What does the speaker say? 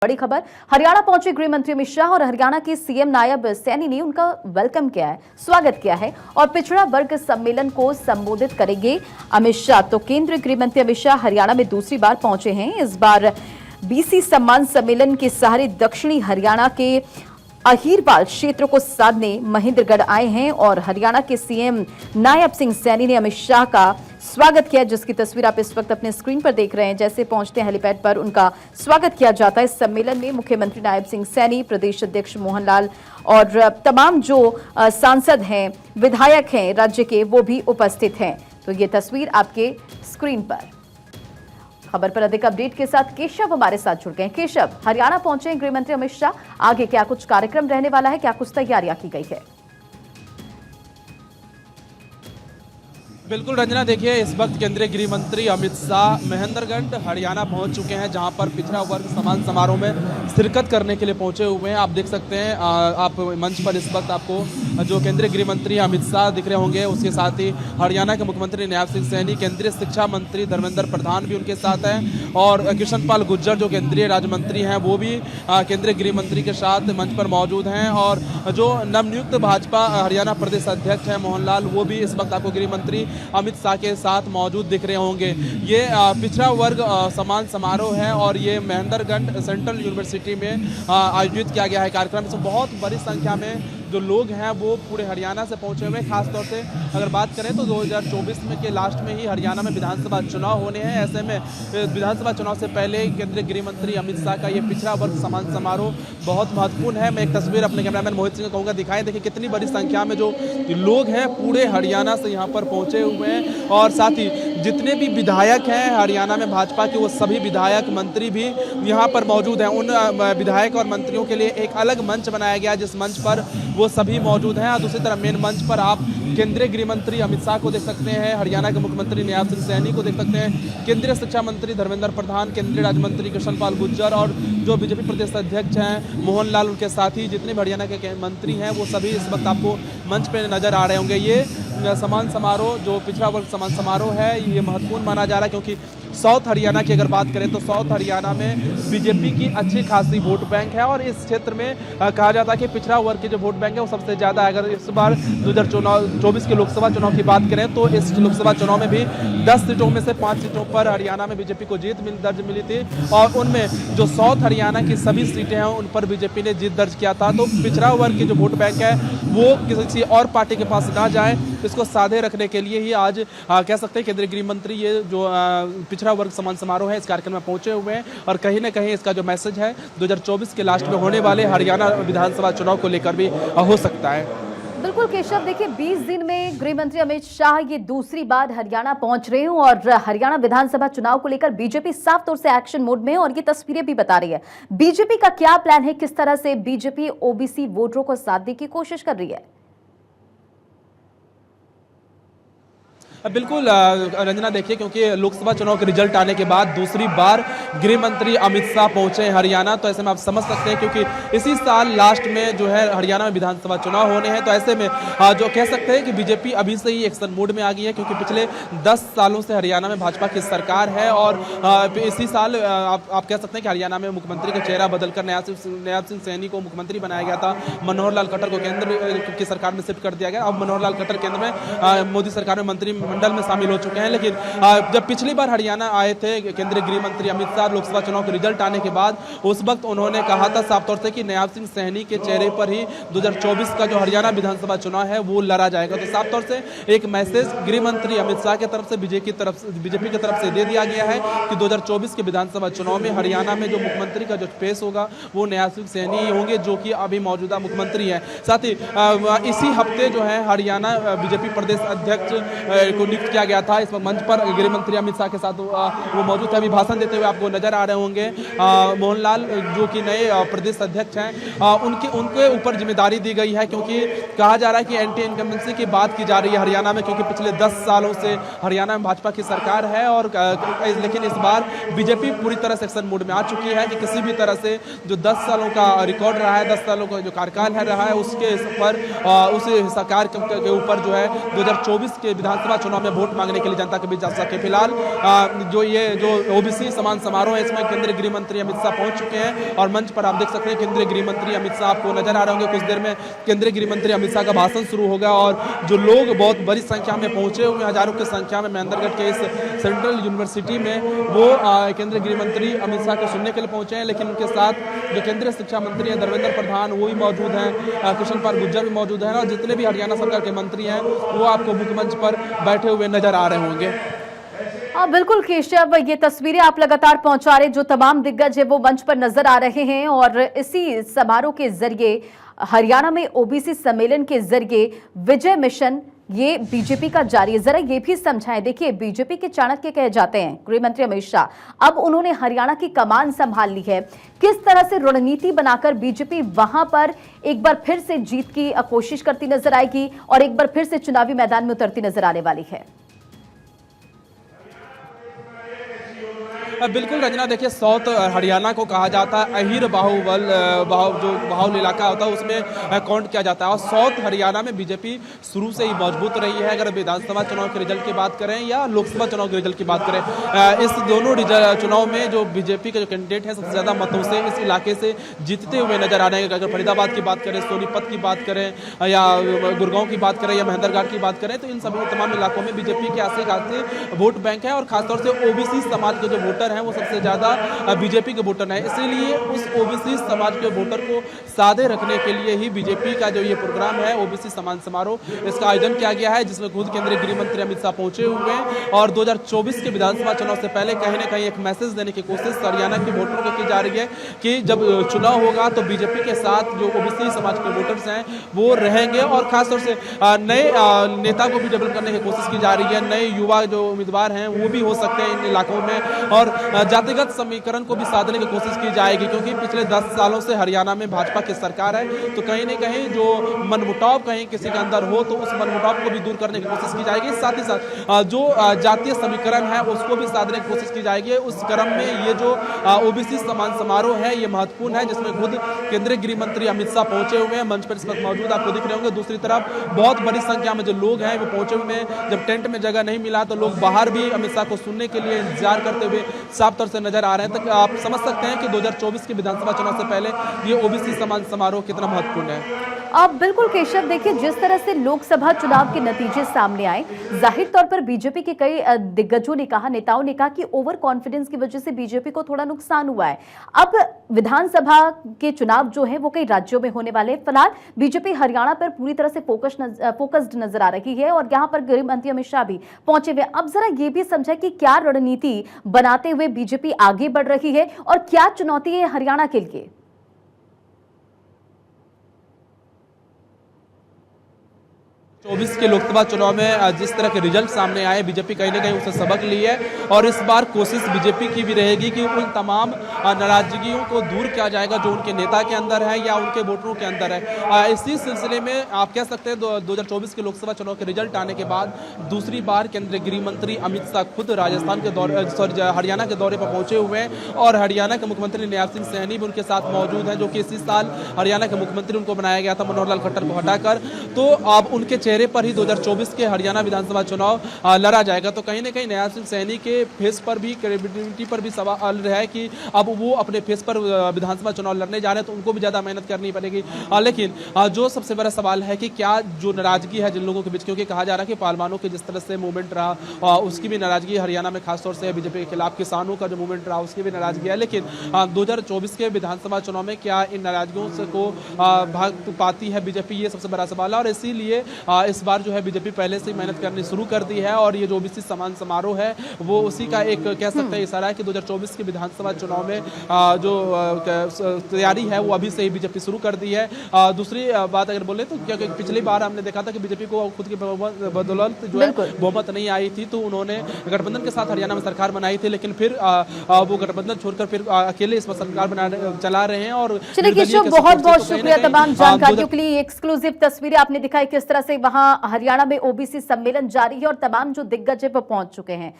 बड़ी खबर, हरियाणा पहुंचे गृह मंत्री अमित शाह और हरियाणा के सीएम नायब सैनी ने उनका वेलकम किया है, स्वागत किया है और पिछड़ा वर्ग सम्मेलन को संबोधित करेंगे अमित शाह। तो केंद्रीय गृह मंत्री अमित शाह हरियाणा में दूसरी बार पहुंचे हैं। इस बार बीसी सम्मान सम्मेलन के सहारे दक्षिणी हरियाणा के अहीरवाल क्षेत्र को साधने महेंद्रगढ़ आए हैं और हरियाणा के सीएम नायब सिंह सैनी ने अमित शाह का स्वागत किया, जिसकी तस्वीर आप इस वक्त अपने स्क्रीन पर देख रहे हैं। जैसे पहुंचते हैं हेलीपैड पर उनका स्वागत किया जाता है। इस सम्मेलन में मुख्यमंत्री नायब सिंह सैनी, प्रदेश अध्यक्ष मोहन लाल और तमाम जो सांसद हैं, विधायक हैं राज्य के, वो भी उपस्थित हैं। तो ये तस्वीर आपके स्क्रीन पर। खबर पर अधिक अपडेट के साथ केशव हमारे साथ जुड़ गए। केशव, हरियाणा पहुंचे गृह मंत्री अमित शाह, आगे क्या कुछ कार्यक्रम रहने वाला है, क्या कुछ तैयारियां की गई है? बिल्कुल रंजना, देखिए इस वक्त केंद्रीय गृह मंत्री अमित शाह महेंद्रगढ़ हरियाणा पहुंच चुके हैं, जहां पर पिछड़ा वर्ग सम्मान समारोह में शिरकत करने के लिए पहुंचे हुए हैं। आप देख सकते हैं, आप मंच पर इस वक्त आपको जो केंद्रीय गृह मंत्री अमित शाह दिख रहे होंगे, उसके साथ ही हरियाणा के मुख्यमंत्री नायब सिंह सैनी, केंद्रीय शिक्षा मंत्री धर्मेंद्र प्रधान भी उनके साथ हैं और कृष्ण पाल गुर्जर जो केंद्रीय राज्य मंत्री हैं, वो भी केंद्रीय गृह मंत्री के साथ मंच पर मौजूद हैं और जो नवनियुक्त भाजपा हरियाणा प्रदेश अध्यक्ष हैं मोहन लाल, वो भी इस वक्त आपको गृह मंत्री अमित शाह के साथ मौजूद दिख रहे होंगे। ये पिछड़ा वर्ग सम्मान समारोह है और ये महेंद्रगढ़ सेंट्रल यूनिवर्सिटी में आयोजित किया गया है कार्यक्रम। इसमें बहुत बड़ी संख्या में जो लोग हैं वो पूरे हरियाणा से पहुंचे हुए हैं। खासतौर से अगर बात करें तो 2024 में के लास्ट में ही हरियाणा में विधानसभा चुनाव होने हैं। ऐसे में विधानसभा चुनाव से पहले केंद्रीय गृह मंत्री अमित शाह का ये पिछड़ा वर्ग सम्मान समारोह बहुत महत्वपूर्ण है। मैं एक तस्वीर अपने कैमरामैन मोहित सिंह को कहूँगा दिखाएं। देखिए कितनी बड़ी संख्या में जो लोग हैं पूरे हरियाणा से यहाँ पर पहुँचे हुए हैं और साथ ही जितने भी विधायक हैं हरियाणा में भाजपा के, वो सभी विधायक मंत्री भी यहाँ पर मौजूद हैं। उन विधायक और मंत्रियों के लिए एक अलग मंच बनाया गया, जिस मंच पर वो सभी मौजूद हैं। और दूसरी तरफ मेन मंच पर आप केंद्रीय गृह मंत्री अमित शाह को देख सकते हैं, हरियाणा के मुख्यमंत्री नायब सिंह सैनी को देख सकते हैं, केंद्रीय शिक्षा मंत्री धर्मेंद्र प्रधान, केंद्रीय राज्य मंत्री कृष्ण पाल गुर्जर और जो बीजेपी प्रदेश अध्यक्ष हैं मोहन लाल, उनके साथ ही जितने भी हरियाणा के मंत्री हैं वो सभी इस वक्त आपको मंच पर नजर आ रहे होंगे। ये सम्मान समारोह जो पिछड़ा वर्ग सम्मान समारोह है, ये महत्वपूर्ण माना जा रहा है क्योंकि साउथ हरियाणा की अगर बात करें तो साउथ हरियाणा में बीजेपी की अच्छी खासी वोट बैंक है और इस क्षेत्र में कहा जाता है कि पिछड़ा वर्ग के जो वोट बैंक है वो सबसे ज़्यादा है। अगर इस बार 2024 के लोकसभा चुनाव की बात करें तो इस लोकसभा चुनाव में भी 10 सीटों में से 5 सीटों पर हरियाणा में बीजेपी को जीत दर्ज मिली थी और उनमें जो साउथ हरियाणा की सभी सीटें हैं उन पर बीजेपी ने जीत दर्ज किया था। तो पिछड़ा वर्ग के जो वोट बैंक है वो किसी और पार्टी के पास ना जाए, इसको साधे रखने के लिए ही आज कह सकते हैं केंद्रीय गृह मंत्री ये जो पिछड़ा वर्ग सम्मान समारोह है इस कार्यक्रम में पहुंचे हुए हैं और कहीं ना कहीं इसका जो मैसेज है 2024 के लास्ट में होने वाले हरियाणा विधानसभा चुनाव को लेकर भी हो सकता है। बिल्कुल केशव, देखिए 20 दिन में गृह मंत्री अमित शाह ये दूसरी बार हरियाणा पहुंच रहे हैं और हरियाणा विधानसभा चुनाव को लेकर बीजेपी साफ तौर से एक्शन मोड में है और ये तस्वीरें भी बता रही है। बीजेपी का क्या प्लान है, किस तरह से बीजेपी ओबीसी वोटरों को साधने की कोशिश कर रही है? बिल्कुल रंजना, देखिए क्योंकि लोकसभा चुनाव के रिजल्ट आने के बाद दूसरी बार गृह मंत्री अमित शाह पहुंचे हैं हरियाणा, तो ऐसे में आप समझ सकते हैं क्योंकि इसी साल लास्ट में जो है हरियाणा में विधानसभा चुनाव होने हैं। तो ऐसे में जो कह सकते हैं कि बीजेपी अभी से ही एक्शन मोड में आ गई है क्योंकि पिछले 10 सालों से हरियाणा में भाजपा की सरकार है और इसी साल आप कह सकते हैं कि हरियाणा में मुख्यमंत्री का चेहरा बदलकर नायब सिंह सैनी को मुख्यमंत्री बनाया गया था, मनोहर लाल खट्टर को केंद्र की सरकार में शिफ्ट कर दिया गया। अब मनोहर लाल खट्टर केंद्र में मोदी सरकार में मंत्री मंडल में शामिल हो चुके हैं। लेकिन जब पिछली बार हरियाणा आए थे केंद्रीय गृह मंत्री अमित शाह लोकसभा चुनाव के रिजल्ट आने के बाद, उस वक्त उन्होंने कहा था साफ तौर से कि नायब सिंह सैनी के चेहरे पर ही 2024 का जो हरियाणा विधानसभा चुनाव है वो लड़ा जाएगा। तो साफ तौर से एक मैसेज गृह मंत्री अमित शाह की तरफ से बीजेपी की तरफ से दे दिया गया है कि 2024 के विधानसभा चुनाव में हरियाणा में जो मुख्यमंत्री का जो पेश होगा वो नायब सिंह सैनी ही होंगे, जो कि अभी मौजूदा मुख्यमंत्री है। साथ ही इसी हफ्ते जो है हरियाणा बीजेपी प्रदेश अध्यक्ष को नियुक्त किया गया था। इस मंच पर गृह मंत्री अमित शाह के साथ वो मौजूद थे। अभी भाषण देते हुए आपको नजर आ रहे होंगे मोहन लाल जो कि नए प्रदेश अध्यक्ष हैं, उनके ऊपर जिम्मेदारी दी गई है क्योंकि कहा जा रहा है कि एंटी इनकम्बेंसी की बात की जा रही है हरियाणा में क्योंकि पिछले 10 सालों से हरियाणा में भाजपा की सरकार है और लेकिन इस बार बीजेपी पूरी तरह से एक्शन मोड में आ चुकी है कि किसी भी तरह से जो 10 सालों का रिकॉर्ड रहा है, 10 सालों का जो कार्यकाल है रहा है, उसके पर उस सरकार के ऊपर जो है 2024 के विधानसभा चुनाव में वोट मांगने के लिए जनता के बीच जा सके। फिलहाल जो ओबीसी सम्मान समारोह है, इसमें केंद्रीय गृह मंत्री अमित शाह पहुंच चुके हैं और मंच पर आप देख सकते हैं केंद्रीय गृह मंत्री अमित शाह आपको नजर आ रहे होंगे। कुछ देर में केंद्रीय गृह मंत्री अमित शाह का भाषण शुरू होगा और जो लोग बहुत बड़ी संख्या में पहुंचे हुए, हजारों की संख्या में महेंद्रगढ़ के इस सेंट्रल यूनिवर्सिटी में वो केंद्रीय गृह मंत्री अमित शाह को सुनने के लिए पहुंचे हैं। लेकिन उनके साथ जो केंद्रीय शिक्षा मंत्री हैं धर्मेंद्र प्रधान वो भी मौजूद हैं, कृष्ण पाल गुर्जर भी मौजूद हैं और जितने भी हरियाणा सरकार के मंत्री हैं वो आपको मुख्य मंच पर बैठे हुए नजर आ रहे होंगे। हाँ बिल्कुल केशव, ये तस्वीरें आप लगातार पहुंचा रहे, जो तमाम दिग्गज है वो मंच पर नजर आ रहे हैं और इसी समारोह के जरिए हरियाणा में ओबीसी सम्मेलन के जरिए विजय मिशन ये बीजेपी का जारी है। जरा ये भी समझाएं। देखिए, बीजेपी के चाणक्य कहे जाते हैं गृह मंत्री अमित शाह, अब उन्होंने हरियाणा की कमान संभाल ली है। किस तरह से रणनीति बनाकर बीजेपी वहां पर एक बार फिर से जीत की कोशिश करती नजर आएगी और एक बार फिर से चुनावी मैदान में उतरती नजर आने वाली है? बिल्कुल रंजना, देखिए साउथ हरियाणा को कहा जाता है अहिर बाहुबल, जो बाहुल इलाका होता है उसमें काउंट किया जाता है और साउथ हरियाणा में बीजेपी शुरू से ही मजबूत रही है। अगर विधानसभा चुनाव के रिजल्ट की बात करें या लोकसभा चुनाव के रिजल्ट की बात करें, इस दोनों चुनाव में जो बीजेपी के जो कैंडिडेट है सबसे ज्यादा मतों से इस इलाके से जीतते हुए नजर आ रहे हैं। अगर फरीदाबाद की बात करें, सोनीपत की बात करें या गुड़गांव की बात करें या महेंद्रगढ़ की बात करें, तो इन सभी तमाम इलाकों में बीजेपी के ऐसे खासे वोट बैंक है और खासतौर से ओबीसी समाज के जो वोटर हैं वो सबसे ज्यादा बीजेपी के वोटर हैं। इसीलिए उस ओबीसी समाज के वोटर को साधे रखने के लिए ही बीजेपी का जो ये प्रोग्राम है ओबीसी सम्मान समारोह, इसका आयोजन किया गया है, जिसमें खुद केंद्रीय गृह मंत्री अमित शाह पहुंचे हुए हैं और 2024 के विधानसभा चुनाव से पहले कहीं ना कहीं एक मैसेज देने की कोशिश हरियाणा के वोटरों को की जा रही है कि जब चुनाव होगा तो बीजेपी के साथ जो ओबीसी समाज के वोटर्स हैं वो रहेंगे और खासतौर से नए नेता को भी डेवलप करने की कोशिश की जा रही है। नए युवा जो उम्मीदवार हैं वो भी हो सकते हैं इन इलाकों में और जातिगत समीकरण को भी साधने की कोशिश की जाएगी, क्योंकि पिछले 10 सालों से हरियाणा में भाजपा की सरकार है, तो कहीं ना कहीं जो मनमुटाव कहीं किसी के अंदर हो तो उस मनमुटाव को भी दूर करने की कोशिश की जाएगी। साथ ही साथ जो जातीय समीकरण है उसको भी साधने की कोशिश की जाएगी। उस क्रम में ये जो ओबीसी सम्मान समारोह है ये महत्वपूर्ण है, जिसमें खुद केंद्रीय गृह मंत्री अमित शाह पहुंचे हुए हैं, मंच पर इस वक्त मौजूद आपको दिख रहे होंगे। दूसरी तरफ बहुत बड़ी संख्या में जो लोग हैं वो पहुंचे हुए हैं। जब टेंट में जगह नहीं मिला तो लोग बाहर भी अमित शाह को सुनने के लिए इंतजार करते हुए साफ तौर से नजर आ रहे हैं। तो आप समझ सकते हैं कि 2024 के विधानसभा चुनाव से पहले ये ओबीसी सम्मान समारोह कितना महत्वपूर्ण है। अब बिल्कुल केशव, देखिए जिस तरह से लोकसभा चुनाव के नतीजे सामने आए, जाहिर तौर पर बीजेपी के कई दिग्गजों ने कहा, नेताओं ने कहा कि ओवर कॉन्फिडेंस की वजह से बीजेपी को थोड़ा नुकसान हुआ है। अब विधानसभा के चुनाव जो है वो कई राज्यों में होने वाले हैं। फिलहाल बीजेपी हरियाणा पर पूरी तरह से फोकस्ड नजर आ रही है और यहाँ पर गृह मंत्री अमित शाह भी पहुंचे हुए। अब जरा ये भी समझा कि क्या रणनीति बनाते हुए बीजेपी आगे बढ़ रही है और क्या चुनौती है हरियाणा के लिए? 24 के लोकसभा चुनाव में जिस तरह के रिजल्ट सामने आए, बीजेपी कहीं ना कहीं उससे सबक ली है और इस बार कोशिश बीजेपी की भी रहेगी कि उन तमाम नाराजगियों को दूर किया जाएगा जो उनके नेता के अंदर है या उनके वोटरों के अंदर है। इसी सिलसिले में आप कह सकते हैं 2024 के लोकसभा चुनाव के रिजल्ट आने के बाद दूसरी बार केंद्रीय गृह मंत्री अमित शाह खुद राजस्थान के दौरे हरियाणा के दौरे पर पहुंचे हुए हैं और हरियाणा के मुख्यमंत्री नयाब सिंह सैनी भी उनके साथ मौजूद हैं, जो कि इसी साल हरियाणा के मुख्यमंत्री उनको बनाया गया था मनोहर लाल खट्टर को हटाकर। तो अब उनके चेहरे पर ही 2024 के हरियाणा विधानसभा चुनाव लड़ा जाएगा। तो कहीं ना कहीं नयाब सिंह सैनी के फेस पर भी, क्रेडिबिलिटी पर भी सवाल है कि अब वो अपने फेस पर विधानसभा चुनाव लड़ने जा रहे हैं तो उनको भी ज्यादा मेहनत करनी पड़ेगी। लेकिन जो सबसे बड़ा सवाल है कि क्या जो नाराजगी है जिन लोगों के बीच, क्योंकि कहा जा रहा है कि पालवानों के जिस तरह से मूवमेंट रहा उसकी भी नाराजगी हरियाणा में खासतौर से बीजेपी के खिलाफ, किसानों का जो मूवमेंट रहा उसकी भी नाराजगी है। लेकिन 2024 के विधानसभा चुनाव में क्या इन नाराजगियों से को भाग पाती है बीजेपी, ये सबसे बड़ा सवाल है। और इसीलिए इस बार जो है बीजेपी पहले से मेहनत करनी शुरू कर दी है और ये जो ओबीसी सम्मान समारोह है वो उसी का एक कह सकते हैं इशारा है कि 2024 के विधानसभा चुनाव में जो तैयारी है वो अभी से ही बीजेपी शुरू कर दी है। दूसरी बात अगर बोले तो क्योंकि पिछली बार हमने देखा था कि बीजेपी को खुद की बदौलत जो है बहुमत नहीं आई थी, तो उन्होंने गठबंधन के साथ हरियाणा में सरकार बनाई थी, लेकिन फिर वो गठबंधन छोड़कर फिर अकेले इस पर सरकार चला रहे हैं। और बहुत बहुत शुक्रिया तमाम जानकारियों के लिए। एक्सक्लूसिव तस्वीरें आपने दिखाई किस तरह से वहां हरियाणा में ओबीसी सम्मेलन जारी है और तमाम जो दिग्गज है वो पहुंच चुके हैं।